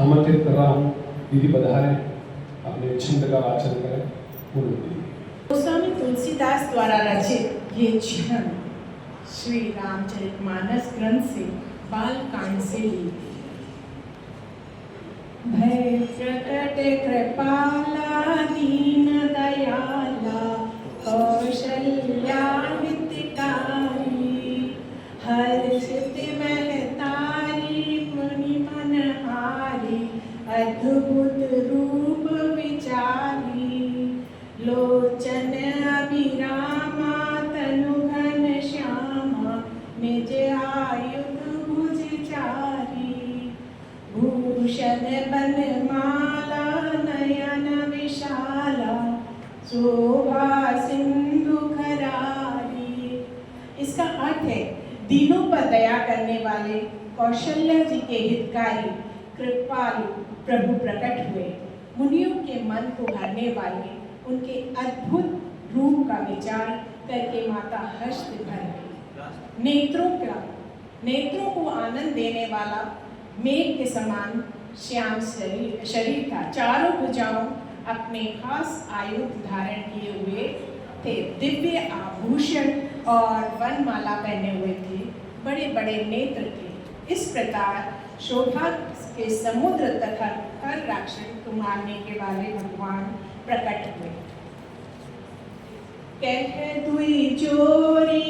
आमंत्रित कर रहा हूँ, दीदी पधारें, अपने छंद का वाचन करें। गोस्वामी तुलसीदास द्वारा रचित ये छंद श्री रामचरितमानस ग्रंथ से बालकांड से ली। भय प्रकट कृपाला दीन दयाला कौशल्या हितकारी हर्षित महतारी मुनि मनहारी अद्भुत रूप विचारी लोचन अभिरामा तनु घन श्यामा निज आयुध भुज चारी भूषण बनमाला नयन विशाला शोभा सिंधु खरारी। इसका अर्थ है दीनों पर दया करने वाले कौशल्या जी के हितकारी कृपालु प्रभु प्रकट हुए। मुनियों के मन को हरने वाले उनके अद्भुत रूप का विचार करके माता हर्ष से भर गई। नेत्रों को आनंद देने वाला मेघ के समान श्याम शरीर था। चारों भुजाओं अपने खास आयुध धारण किए हुए थे। दिव्य आभूषण और वनमाला पहने हुए थे। बड़े बड़े नेत्र थे। इस प्रकार शोभा के समुद्र तथा हर राक्षस को मारने के वाले भगवान प्रकट हुए। कह दुई जोरी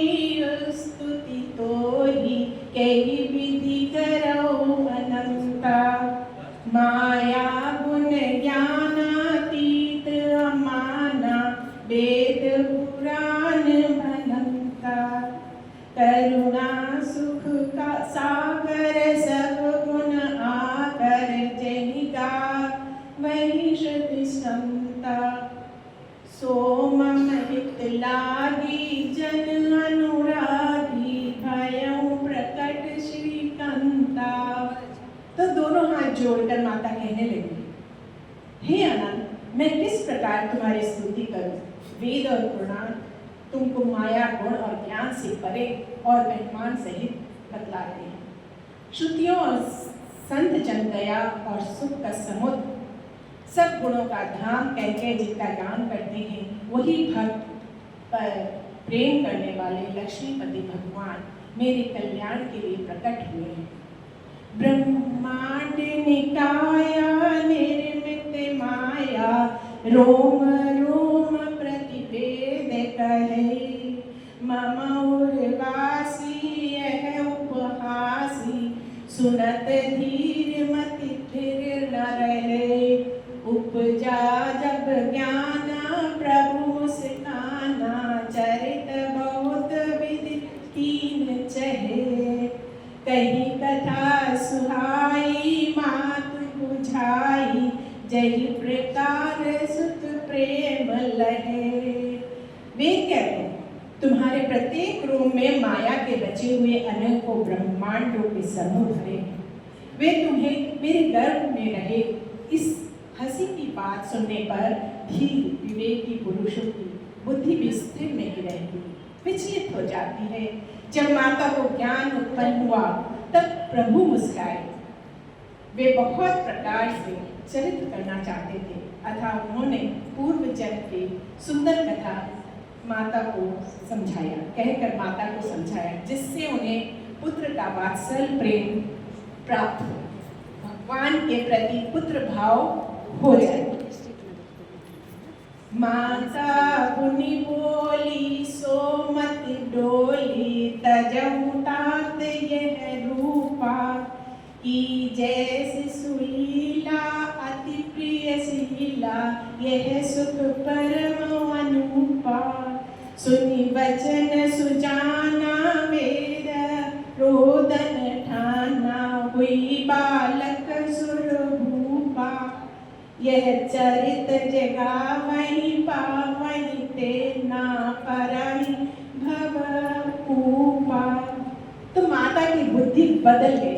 स्तुति तोरी कही विधि करो अनंता माया गुण ज्ञानातीत अमाना वेद पुराण भनंता करुणा सुख का सागर सब गुण आकर जनिका वही श्रुति संता सोम हित लागी जन अनुरागी भयं प्रकट श्रीकांता। तो दोनों हाथ जोड़कर माता कहने लगी, हे अनंत, मैं किस प्रकार तुम्हारी स्तुति करूं। वेद और पुराण तुमको माया गुण और ज्ञान से परे और मेहमान सहित बतला रहे हैं। श्रुतियों और संत जन दया और सुख का समुद्र सब गुणों का धाम कहकर जिनका गान करते हैं वही भक्त पर प्रेम करने वाले लक्ष्मीपति भगवान मेरे कल्याण के लिए प्रकट हुए हैं। ब्रह्मांड निकाया निर्मित माया रोम रोम प्रतिवेद कहे मम उर्वासी यह उपहासी सुनत धीर मति फिर न रहे उपजा जब ज्ञान प्रभु मुस्काना चरित बहुत विधि कीन चहे कही कथा सुहाई मात बुझाई जही प्रकार सुत प्रेम लहे। वे कहते हैं तुम्हारे प्रत्येक रूप में माया के रचे हुए अनेकों ब्रह्मांडों के समूह भरे हैं। वे तुम्हें मेरे गर्भ में रहे। इस हंसी की बात सुनने पर धीर विवेकी पुरुषों की बुद्धि भी स्थिर नहीं रहती, विचलित हो जाती है। जब माता को ज्ञान उत्पन्न हुआ तब प्रभु मुस्काए। वे बहुत प्रकार से चरित्र करना चाहते थे अतः उन्होंने पूर्व जन्म की सुंदर कथा माता को समझाया, कहकर माता को समझाया, जिससे उन्हें पुत्र का वात्सल प्रेम प्राप्त हो, भगवान के प्रति पुत्र भाव हो जाए। माता मुनि बोली सो मत डोली तजहु तात यह रूपा की जैसे सुलीला अति प्रिय शीला यह सुख परम अनुपा सुनि वचन सुजाना वेद रोदन ठाना हुई बालक सुर भूपा यह चरित जगा वही पावही ते ना परही भव ऊपा। तो माता की बुद्धि बदल गई।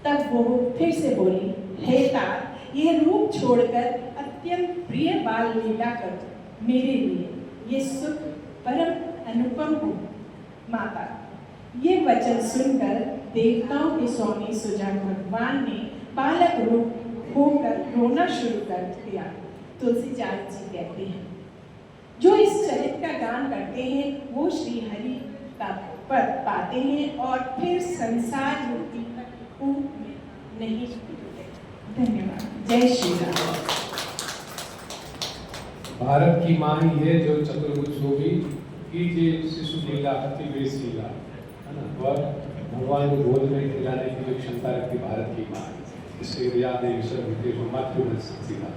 तब वो फिर से बोली, हे तात, यह रूप छोड़कर अत्यंत प्रिय बाल लीला कर मेरे लिए, ये सुख परम अनुपम हो। माता, ये वचन सुनकर देवताओं के स्वामी सुजान भगवान ने बालक होकर रोना शुरू कर दिया। तुलसीदास जी कहते हैं, जो इस चरित्र का गान करते हैं वो श्री हरि का पद पाते हैं और फिर संसार रूपी कूप में नहीं डूबते। धन्यवाद। जय श्री राम। भारत की माँ ही है जो चतुर्भुज होगी, कीजिए शिशु लीला अति बेसीला, है ना। वह भगवान को गोद में खिलाने की जो क्षमता रखती भारत की माँ, इसलिए याद है ईश्वर मातृ सीखा।